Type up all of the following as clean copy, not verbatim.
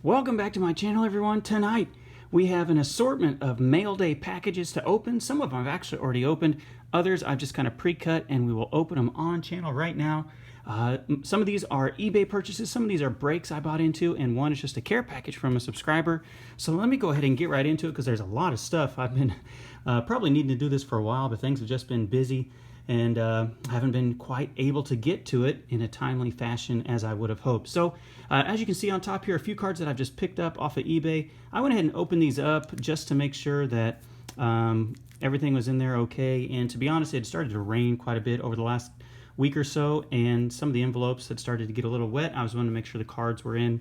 Welcome back to my channel, everyone. Tonight we have an assortment of mail day packages to open. Some of them I've actually already opened. Others I've just kind of pre-cut, and we will open them on channel right now. Some of these are eBay purchases. Some of these are breaks I bought into, and one is just a care package from a subscriber. So let me go ahead and get right into it because there's a lot of stuff. I've been probably needing to do this for a while, but things have just been busy and haven't been quite able to get to it in a timely fashion as I would have hoped. So as you can see on top here, a few cards that I've just picked up off of eBay. I went ahead and opened these up just to make sure that everything was in there okay. And to be honest, it started to rain quite a bit over the last week or so, and some of the envelopes had started to get a little wet. I was wanting to make sure the cards were in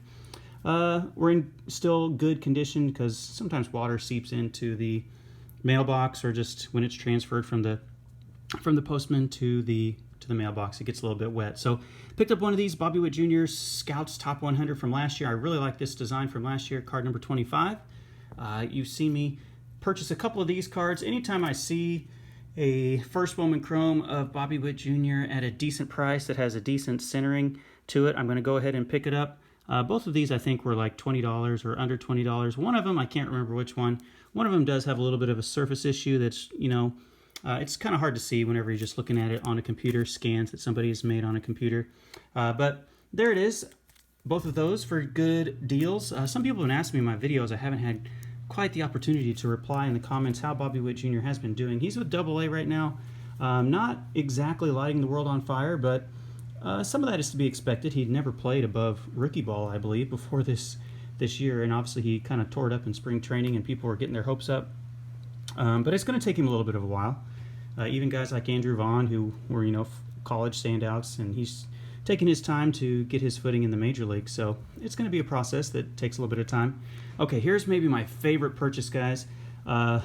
still good condition, because sometimes water seeps into the mailbox, or just when it's transferred from the postman to the mailbox, it gets a little bit wet. So picked up one of these Bobby Witt Jr. Scouts Top 100 from last year. I really like this design from last year, card number 25. You've seen me purchase a couple of these cards. Anytime I see a first Bowman Chrome of Bobby Witt Jr. at a decent price that has a decent centering to it, I'm going to go ahead and pick it up. Both of these I think were like $20 or under $20. One of them, I can't remember which one. One of them does have a little bit of a surface issue that's, it's kind of hard to see whenever you're just looking at it on a computer, scans that somebody has made on a computer. But there it is. Both of those for good deals. Some people have been asking me in my videos. I haven't had quite the opportunity to reply in the comments how Bobby Witt Jr. has been doing. He's with AA right now. Not exactly lighting the world on fire, but some of that is to be expected. He'd never played above rookie ball, I believe, before this year, and obviously he kind of tore it up in spring training and people were getting their hopes up. But it's going to take him a little bit of a while. Even guys like Andrew Vaughn, who were, college standouts, and he's taking his time to get his footing in the major league. So it's going to be a process that takes a little bit of time. Okay, here's maybe my favorite purchase, guys. I've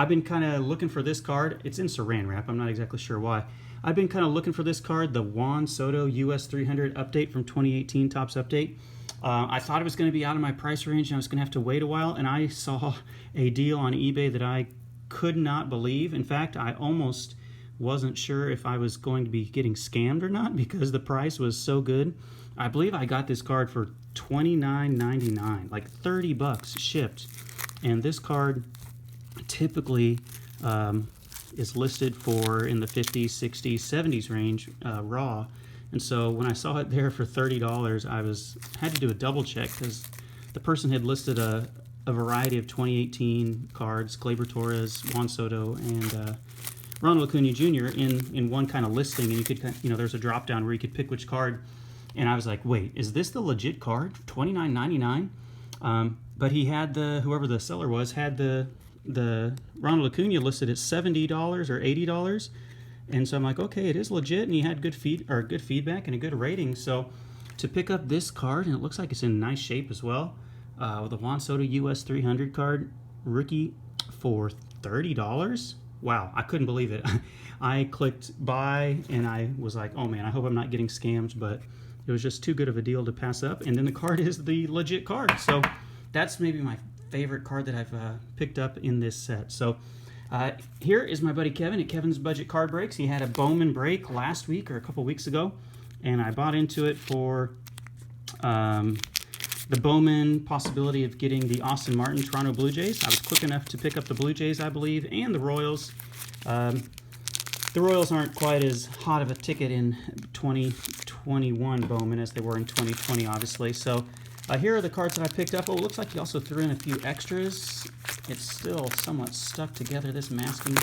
been kind of looking for this card. It's in saran wrap. I'm not exactly sure why. I've been kind of looking for this card, the Juan Soto US 300 update from 2018 Topps Update. I thought it was going to be out of my price range and I was going to have to wait a while, and I saw a deal on eBay that I could not believe. In fact, I almost wasn't sure if I was going to be getting scammed or not because the price was so good. I believe I got this card for $29.99, like 30 bucks shipped. And this card typically is listed for in the 50s, 60s, 70s range raw. And so when I saw it there for $30, I had to do a double check because the person had listed a variety of 2018 cards, Gleyber Torres, Juan Soto, and Ronald Acuna Jr. in one kind of listing, and you could, there's a drop down where you could pick which card. And I was like, wait, is this the legit card? $29.99? But he had whoever the seller was, had the Ronald Acuna listed at $70 or $80. And so I'm like, okay, it is legit, and he had good feedback and a good rating. So to pick up this card, and it looks like it's in nice shape as well, with a Juan Soto US 300 card, rookie, for $30. Wow, I couldn't believe it. I clicked buy, and I was like, oh man, I hope I'm not getting scammed, but it was just too good of a deal to pass up. And then the card is the legit card. So that's maybe my favorite card that I've picked up in this set. So here is my buddy Kevin at Kevin's Budget Card Breaks. He had a Bowman break last week or a couple weeks ago, and I bought into it for the Bowman possibility of getting the Austin Martin Toronto Blue Jays. I was quick enough to pick up the Blue Jays, I believe, and the Royals. The Royals aren't quite as hot of a ticket in 2021 Bowman as they were in 2020, obviously. So here are the cards that I picked up. Oh, it looks like he also threw in a few extras. It's still somewhat stuck together. This masking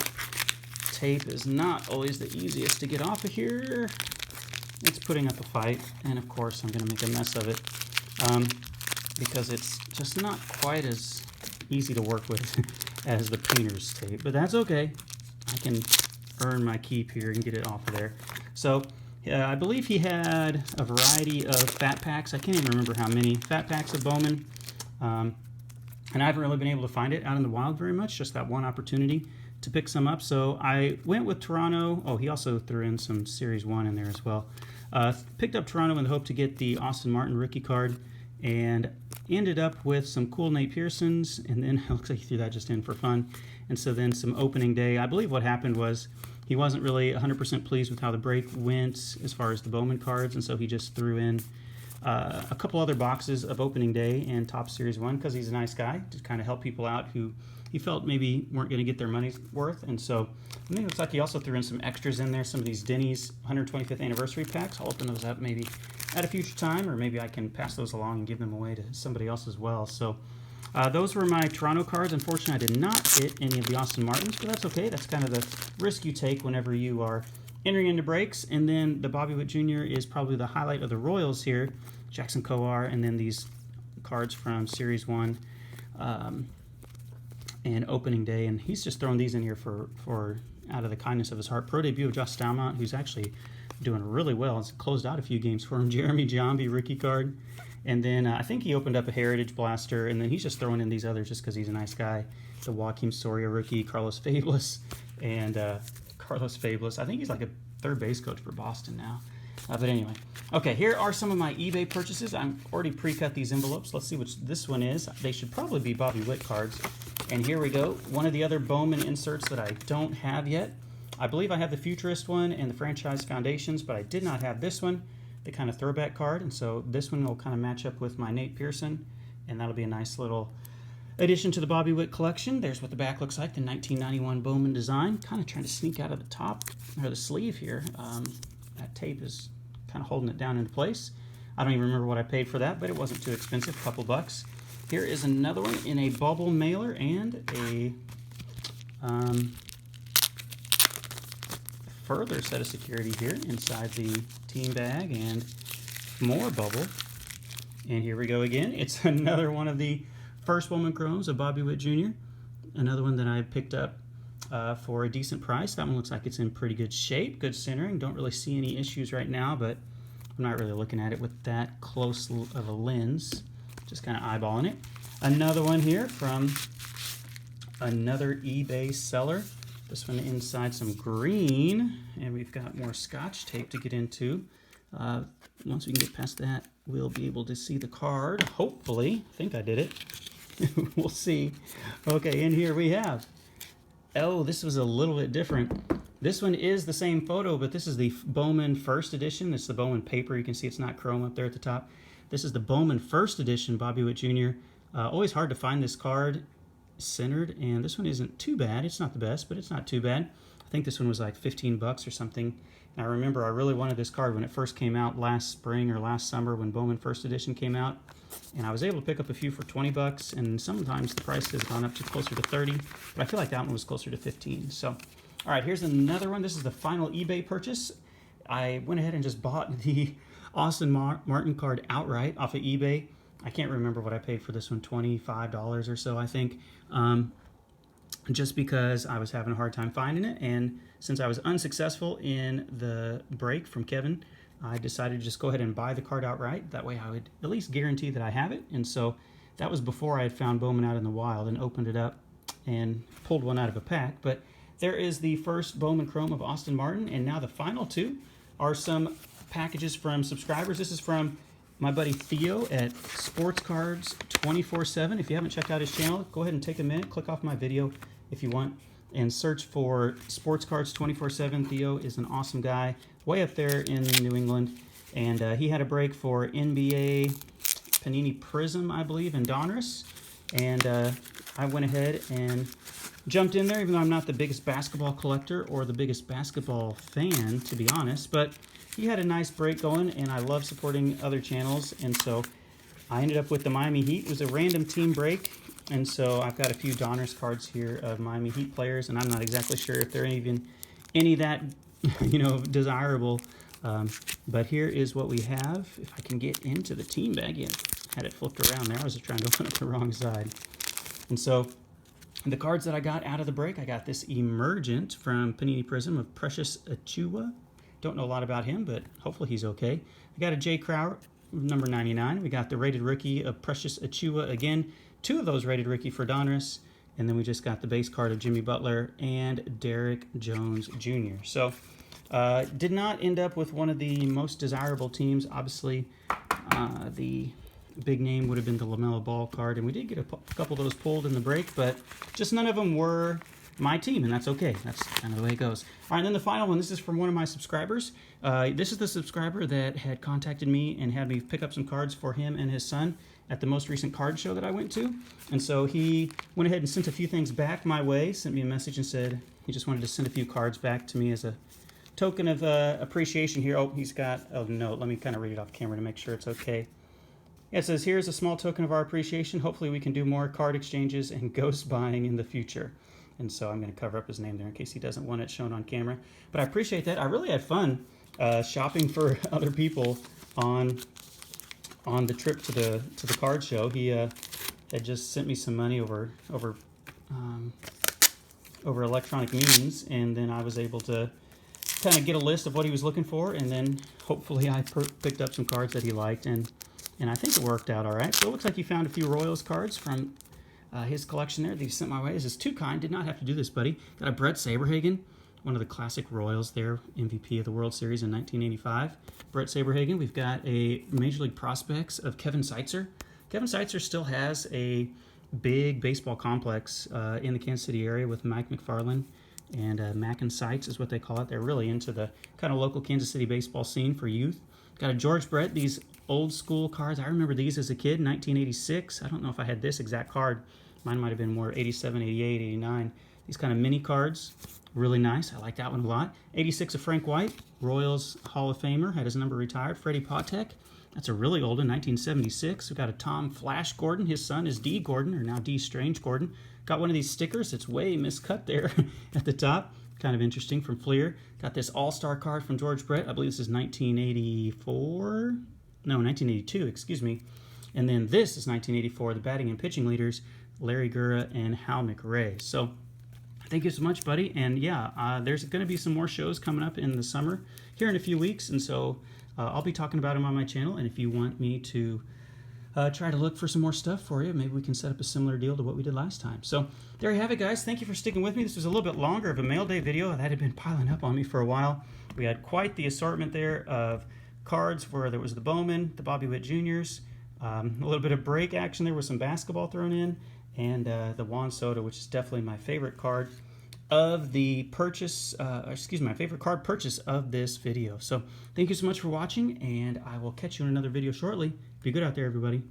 tape is not always the easiest to get off of here. It's putting up a fight, and of course I'm going to make a mess of it. Because it's just not quite as easy to work with as the painter's tape, but that's okay. I can earn my keep here and get it off of there. So I believe he had a variety of fat packs. I can't even remember how many fat packs of Bowman, and I haven't really been able to find it out in the wild very much, just that one opportunity to pick some up. So I went with Toronto. Oh, he also threw in some Series 1 in there as well. Picked up Toronto in the hope to get the Austin Martin rookie card, and ended up with some cool Nate Pearsons, and then it looks like he threw that just in for fun. And so then some opening day. I believe what happened was he wasn't really 100% pleased with how the break went as far as the Bowman cards, and so he just threw in a couple other boxes of opening day and Top Series 1 because he's a nice guy to kind of help people out who he felt maybe weren't going to get their money's worth. And so I think it looks like he also threw in some extras in there, some of these Denny's 125th anniversary packs. I'll open those up maybe at a future time, or maybe I can pass those along and give them away to somebody else as well. So those were my Toronto cards. Unfortunately, I did not hit any of the Austin Martins, but that's okay. That's kind of the risk you take whenever you are entering into breaks. And then the Bobby Witt Jr. is probably the highlight of the Royals here, Jackson Kowar, and then these cards from Series 1 and opening day. And he's just throwing these in here for out of the kindness of his heart. Pro debut of Josh Stalmont, who's actually doing really well. It's closed out a few games for him. Jeremy Giambi rookie card. And then I think he opened up a Heritage Blaster, and then he's just throwing in these others just because he's a nice guy. The Joaquim Soria rookie, Carlos Fabulous, and Carlos Fabulous. I think he's like a third base coach for Boston now. But anyway, okay, here are some of my eBay purchases. I've already pre-cut these envelopes. Let's see which this one is. They should probably be Bobby Witt cards. And here we go. One of the other Bowman inserts that I don't have yet. I believe I have the Futurist one and the Franchise Foundations, but I did not have this one, the kind of throwback card. And so this one will kind of match up with my Nate Pearson, and that'll be a nice little addition to the Bobby Witt collection. There's what the back looks like, the 1991 Bowman design. Kind of trying to sneak out of the top, or the sleeve here. That tape is kind of holding it down into place. I don't even remember what I paid for that, but it wasn't too expensive, a couple bucks. Here is another one in a bubble mailer and a further set of security here inside the team bag, and more bubble. And here we go again. It's another one of the first Bowman Chromes of Bobby Witt Jr. Another one that I picked up for a decent price. That one looks like it's in pretty good shape, good centering. Don't really see any issues right now, but I'm not really looking at it with that close of a lens. Just kind of eyeballing it. Another one here from another eBay seller. This one inside some green, and we've got more Scotch tape to get into. Once we can get past that, we'll be able to see the card, hopefully. I think I did it. We'll see. Okay, and here we have. Oh, this was a little bit different. This one is the same photo, but this is the Bowman First Edition. This is the Bowman paper. You can see it's not chrome up there at the top. This is the Bowman First Edition Bobby Witt Jr. Always hard to find this card centered, and this one isn't too bad. It's not the best, but it's not too bad. I think this one was like 15 bucks or something. And I remember I really wanted this card when it first came out last spring or last summer when Bowman First Edition came out. And I was able to pick up a few for 20 bucks, and sometimes the price has gone up to closer to 30, but I feel like that one was closer to 15. So, all right, here's another one. This is the final eBay purchase. I went ahead and just bought the Austin Martin card outright off of eBay. I can't remember what I paid for this one, $25 or so, I think, just because I was having a hard time finding it. And since I was unsuccessful in the break from Kevin, I decided to just go ahead and buy the card outright. That way I would at least guarantee that I have it. And so that was before I had found Bowman out in the wild and opened it up and pulled one out of a pack. But there is the first Bowman Chrome of Austin Martin, and now the final two are some packages from subscribers. This is from my buddy Theo at Sports Cards 24/7. If you haven't checked out his channel, go ahead and take a minute, click off my video if you want, and search for Sports Cards 24/7. Theo is an awesome guy, way up there in New England, and he had a break for NBA Panini Prism, I believe, in Donruss, and I went ahead and jumped in there, even though I'm not the biggest basketball collector or the biggest basketball fan, to be honest, but he had a nice break going, and I love supporting other channels, and so I ended up with the Miami Heat. It was a random team break, and so I've got a few Donruss cards here of Miami Heat players, and I'm not exactly sure if they're even any that, desirable, but here is what we have. If I can get into the team bag, yeah, had it flipped around there. I was just trying to open up the wrong side. And so the cards that I got out of the break, I got this Emergent from Panini Prism of Precious Achiuwa. Don't know a lot about him, but hopefully he's okay. We got a Jay Crowder, number 99. We got the rated rookie of Precious Achiuwa again. Two of those rated rookie for Donruss. And then we just got the base card of Jimmy Butler and Derrick Jones Jr. So did not end up with one of the most desirable teams. Obviously, the big name would have been the LaMelo Ball card. And we did get a couple of those pulled in the break, but just none of them were my team, and that's okay. That's kind of the way it goes. All right, and then the final one, this is from one of my subscribers. This is the subscriber that had contacted me and had me pick up some cards for him and his son at the most recent card show that I went to. And so he went ahead and sent a few things back my way, sent me a message and said he just wanted to send a few cards back to me as a token of appreciation here. Oh, he's got a note. Let me kind of read it off camera to make sure it's okay. Yeah, it says, here's a small token of our appreciation. Hopefully we can do more card exchanges and ghost buying in the future. And so I'm going to cover up his name there in case he doesn't want it shown on camera. But I appreciate that. I really had fun shopping for other people on the trip to the card show. He had just sent me some money over electronic means, and then I was able to kind of get a list of what he was looking for, and then hopefully I picked up some cards that he liked, and I think it worked out all right. So it looks like he found a few Royals cards from his collection there that he sent my way. This is too kind. Did not have to do this, buddy. Got a Brett Saberhagen, one of the classic Royals there, MVP of the World Series in 1985. Brett Saberhagen. We've got a Major League Prospects of Kevin Seitzer. Kevin Seitzer still has a big baseball complex in the Kansas City area with Mike McFarland and Mac and Seitz is what they call it. They're really into the kind of local Kansas City baseball scene for youth. Got a George Brett, these old school cards. I remember these as a kid, 1986. I don't know if I had this exact card. Mine might have been more 87, 88, 89. These kind of mini cards, really nice. I like that one a lot. 86 of Frank White, Royals Hall of Famer, had his number retired. Freddie Patek, that's a really old one, 1976. We've got a Tom Flash Gordon. His son is D. Gordon, or now D. Strange Gordon. Got one of these stickers. It's way miscut there at the top. Kind of interesting from Fleer. Got this All-Star card from George Brett. I believe this is 1984. No, 1982, excuse me. And then this is 1984, the batting and pitching leaders, Larry Gura and Hal McRae. So thank you so much, buddy. And yeah, there's going to be some more shows coming up in the summer here in a few weeks. And so I'll be talking about them on my channel. And if you want me to try to look for some more stuff for you, maybe we can set up a similar deal to what we did last time. So there you have it, guys. Thank you for sticking with me. This was a little bit longer of a mail day video. That had been piling up on me for a while. We had quite the assortment there of cards where there was the Bowman, the Bobby Witt Juniors, a little bit of break action there with some basketball thrown in, and the Juan Soto, which is definitely my favorite card of the purchase, my favorite card purchase of this video. So thank you so much for watching, and I will catch you in another video shortly. Be good out there, everybody.